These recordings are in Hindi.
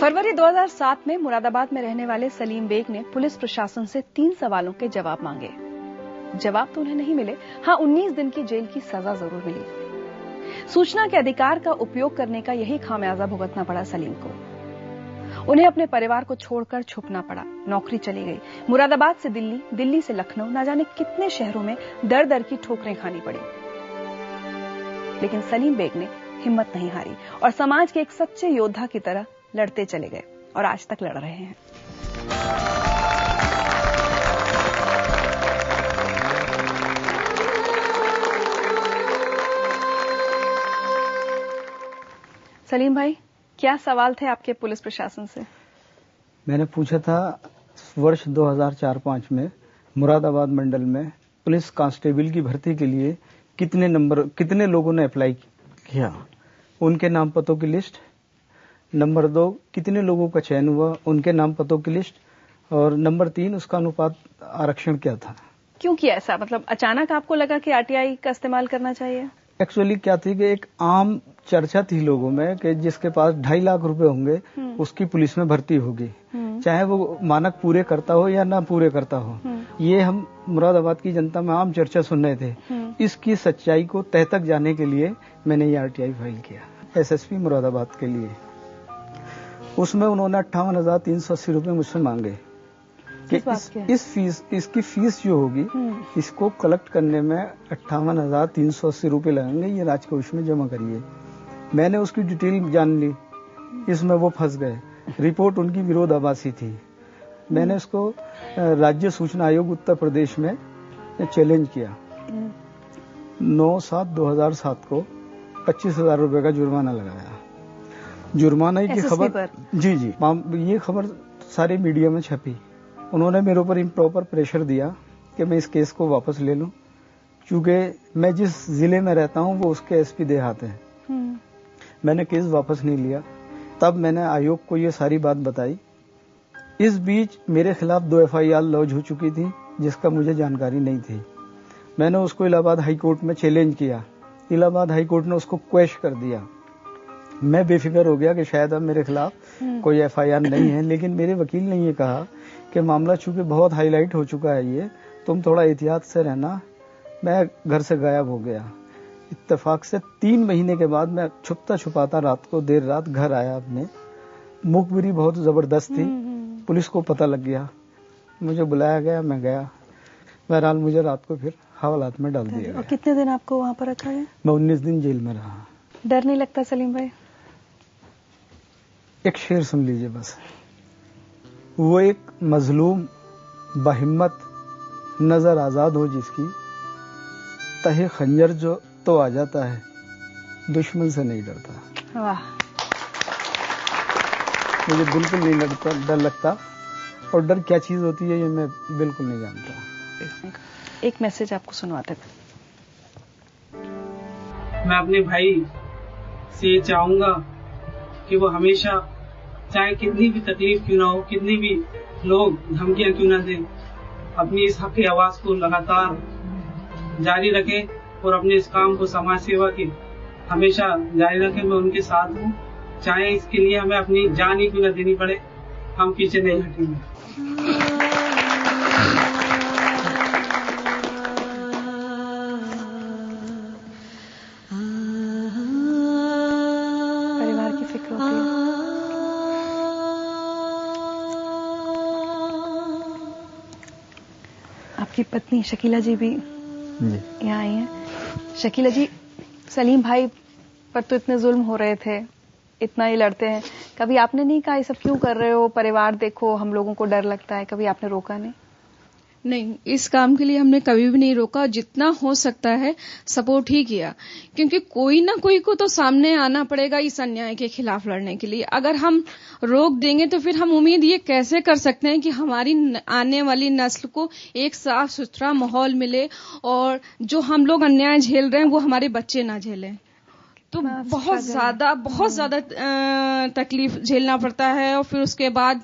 फरवरी 2007 में मुरादाबाद में रहने वाले सलीम बेग ने पुलिस प्रशासन से 3 सवालों के जवाब मांगे। जवाब तो उन्हें नहीं मिले, हाँ 19 दिन की जेल की सजा जरूर मिली। सूचना के अधिकार का उपयोग करने का यही खामियाजा भुगतना पड़ा सलीम को। उन्हें अपने परिवार को छोड़कर छुपना पड़ा, नौकरी चली गई। मुरादाबाद से दिल्ली, दिल्ली से लखनऊ, न जाने कितने शहरों में दर दर की ठोकरें खानी पड़ी। लेकिन सलीम बेग ने हिम्मत नहीं हारी और समाज के एक सच्चे योद्धा की तरह लड़ते चले गए और आज तक लड़ रहे हैं। सलीम भाई, क्या सवाल थे आपके पुलिस प्रशासन से? मैंने पूछा था वर्ष 2004-05 में मुरादाबाद मंडल में पुलिस कांस्टेबल की भर्ती के लिए कितने लोगों ने अप्लाई किया, उनके नाम पतों की लिस्ट। नंबर 2, कितने लोगों का चयन हुआ, उनके नाम पतों की लिस्ट। और नंबर 3, उसका अनुपात आरक्षण क्या था। क्यों किया ऐसा? मतलब अचानक आपको लगा कि आरटीआई का इस्तेमाल करना चाहिए? एक्चुअली क्या थी कि एक आम चर्चा थी लोगों में कि जिसके पास 2.5 लाख रुपए होंगे उसकी पुलिस में भर्ती होगी, चाहे वो मानक पूरे करता हो या ना पूरे करता हो। ये हम मुरादाबाद की जनता में आम चर्चा सुन रहे थे। इसकी सच्चाई को तह तक जाने के लिए मैंने ये आरटीआई फाइल किया एसएसपी मुरादाबाद के लिए। उसमें उन्होंने 58,380 रुपए मुझसे मांगे कि इसकी फीस जो होगी इसको कलेक्ट करने में 58,380 रुपए लगेंगे, ये राजकोष में जमा करिए। मैंने उसकी डिटेल जान ली, इसमें वो फंस गए। रिपोर्ट उनकी विरोधाभासी थी। मैंने इसको राज्य सूचना आयोग उत्तर प्रदेश में चैलेंज किया। 9/7/2007 को 25,000 रुपए का जुर्माना लगाया। जुर्माना की खबर जी, ये खबर सारे मीडिया में छपी। उन्होंने मेरे ऊपर इम्प्रॉपर प्रेशर दिया कि मैं इस केस को वापस ले लूं, क्योंकि मैं जिस जिले में रहता हूं वो उसके एसपी देहात हैं। मैंने केस वापस नहीं लिया। तब मैंने आयोग को ये सारी बात बताई। इस बीच मेरे खिलाफ 2 FIR लॉन्च हो चुकी थी जिसका मुझे जानकारी नहीं थी। मैंने उसको इलाहाबाद हाईकोर्ट में चैलेंज किया। इलाहाबाद हाईकोर्ट ने उसको क्वैश कर दिया। मैं बेफिक्र हो गया कि शायद अब मेरे खिलाफ कोई FIR नहीं है, लेकिन मेरे वकील ने ये कहा कि मामला चूंकि बहुत हाईलाइट हो चुका है, ये तुम थोड़ा एहतियात से रहना। मैं घर से गायब हो गया। इत्तेफाक से 3 महीने के बाद मैं छुपता छुपाता रात को देर रात घर आया। अपने मुखबिरी बहुत जबरदस्त थी, पुलिस को पता लग गया, मुझे बुलाया गया, मैं गया। बहरहाल मुझे रात को फिर हवालात में डाल दिया गया। और कितने दिन आपको वहाँ पर रखा है? मैं 19 दिन जेल में रहा। डर नहीं लगता सलीम भाई? एक शेर सुन लीजिए बस। वो एक मजलूम बहिम्मत नजर आजाद हो जिसकी, तहे खंजर जो तो आ जाता है, दुश्मन से नहीं डरता। वाह। मुझे बिल्कुल नहीं डर लगता, और डर क्या चीज होती है ये मैं बिल्कुल नहीं जानता। एक मैसेज आपको सुनवाते थे। मैं अपने भाई से चाहूंगा कि वो हमेशा, चाहे कितनी भी तकलीफ क्यों ना हो, कितनी भी लोग धमकियां क्यों ना दें, अपनी इस हक की आवाज को लगातार जारी रखें और अपने इस काम को समाज सेवा के हमेशा जारी रखें। मैं उनके साथ हूँ, चाहे इसके लिए हमें अपनी जान ही क्यों न देनी पड़े, हम पीछे नहीं हटेंगे। परिवार की फिक्र होती है। आपकी पत्नी शकीला जी भी यहाँ आई हैं। शकीला जी, सलीम भाई पर तो इतने जुल्म हो रहे थे, इतना ही लड़ते हैं, कभी आपने नहीं कहा ये सब क्यों कर रहे हो, परिवार देखो, हम लोगों को डर लगता है? कभी आपने रोका नहीं? नहीं, इस काम के लिए हमने कभी भी नहीं रोका। जितना हो सकता है सपोर्ट ही किया, क्योंकि कोई ना कोई को तो सामने आना पड़ेगा इस अन्याय के खिलाफ लड़ने के लिए। अगर हम रोक देंगे तो फिर हम उम्मीद ये कैसे कर सकते हैं कि हमारी आने वाली नस्ल को एक साफ सुथरा माहौल मिले और जो हम लोग अन्याय झेल रहे हैं वो हमारे बच्चे ना झेलें। तो बहुत ज्यादा तकलीफ झेलना पड़ता है। और फिर उसके बाद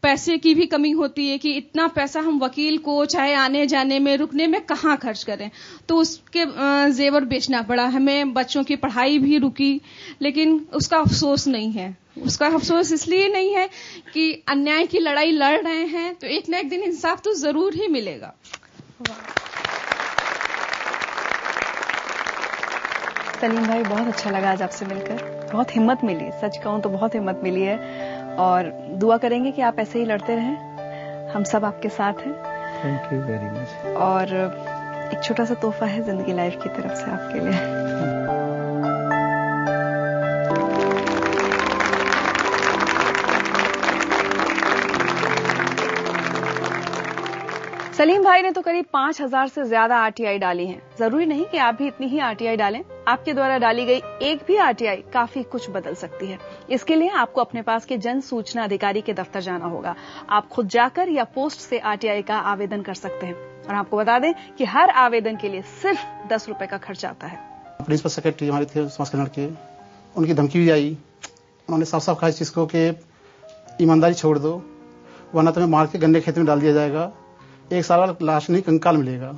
पैसे की भी कमी होती है कि इतना पैसा हम वकील को चाहे आने जाने में रुकने में कहाँ खर्च करें, तो उसके जेवर बेचना पड़ा हमें। बच्चों की पढ़ाई भी रुकी, लेकिन उसका अफसोस नहीं है। उसका अफसोस इसलिए नहीं है कि अन्याय की लड़ाई लड़ रहे हैं तो एक न एक दिन इंसाफ तो जरूर ही मिलेगा। सलीम भाई, बहुत अच्छा लगा आज आपसे मिलकर, बहुत हिम्मत मिली, सच कहूं तो बहुत हिम्मत मिली है, और दुआ करेंगे कि आप ऐसे ही लड़ते रहें, हम सब आपके साथ हैं। Thank you very much. और एक छोटा सा तोहफा है जिंदगी लाइफ की तरफ से आपके लिए। सलीम भाई ने तो करीब 5000 से ज्यादा आरटीआई डाली हैं। जरूरी नहीं कि आप भी इतनी ही आरटीआई डालें, आपके द्वारा डाली गई एक भी आरटीआई काफी कुछ बदल सकती है। इसके लिए आपको अपने पास के जन सूचना अधिकारी के दफ्तर जाना होगा। आप खुद जाकर या पोस्ट से आरटीआई का आवेदन कर सकते हैं। और आपको बता दें कि हर आवेदन के लिए सिर्फ 10 रुपए का खर्च आता है। प्रिंसिपल सेक्रेटरी हमारे थे समाज कल्याण के, उनकी धमकी भी आई। उन्होंने साफ साफ कहा इस चीज को कि ईमानदारी छोड़ दो, वरना तुम्हें मार के गन्ने खेत में डाल दिया जाएगा, 1 साल बाद लाश नहीं कंकाल मिलेगा।